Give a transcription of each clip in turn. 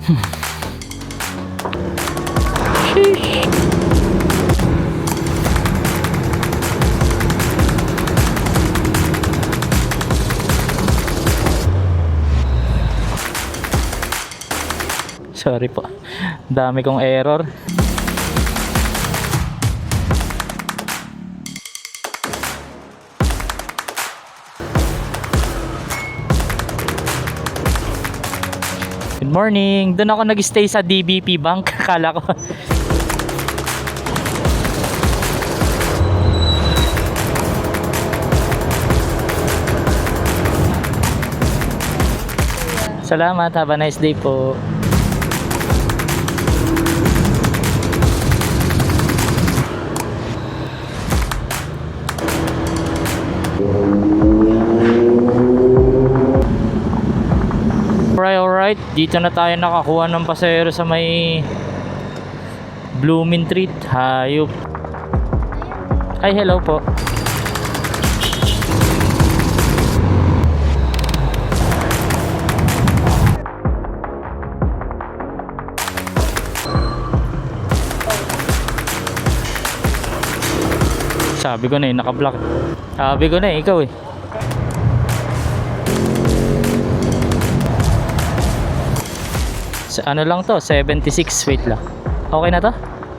Sheesh. Sorry po. Dami kong error. Good morning. Doon ako nag-stay sa DBP Bank. Akala ko. Salamat. Have a nice day po. Alright, dito na tayo nakakuha ng pasahero sa may Blooming Treat. Hayop. Ay, hello po. Sabi ko na eh, naka-block. Sabi ko na eh, ikaw eh. Ano lang to, 76, wait lang. Okay na to?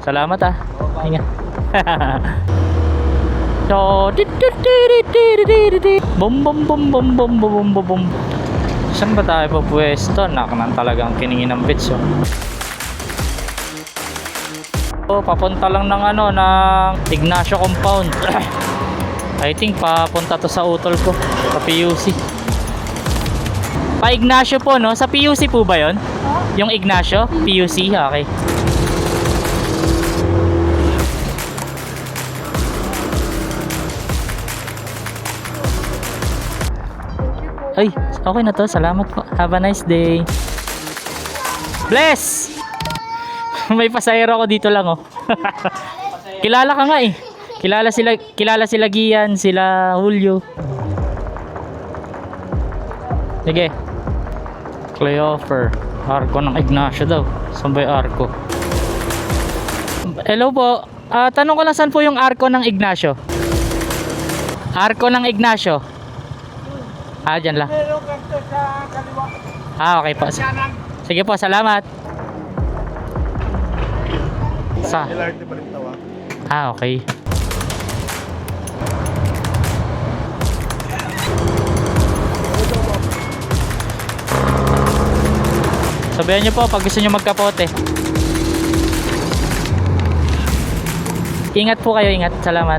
Salamat ah. Hinga. So, bum bum bum bum bum bum bum bum. Saan ba tayo pupwesto? Nakanan talagang kiningin ng bits oh. So, papunta lang ng ano, ng Ignacio Compound. I think papunta to sa utol ko, sa PUC. Pa Ignacio po no? Sa PUC po ba yon? Yung Ignacio? PUC? Okay. Ay, okay na to. Salamat po. Have a nice day. Bless! May pasahero ako dito lang oh. Kilala ka nga eh. Kilala sila Gian, sila Julio. Sige. Cleofer. Arco ng Ignacio daw. Saan ba yung Arco? Hello po. Tanong ko lang saan po yung Arco ng Ignacio? Arco ng Ignacio. Dyan lang. Okay po. Sige po, salamat. Okay. Sabihan nyo po pag gusto nyo magkapote. Ingat po kayo, ingat. Salamat.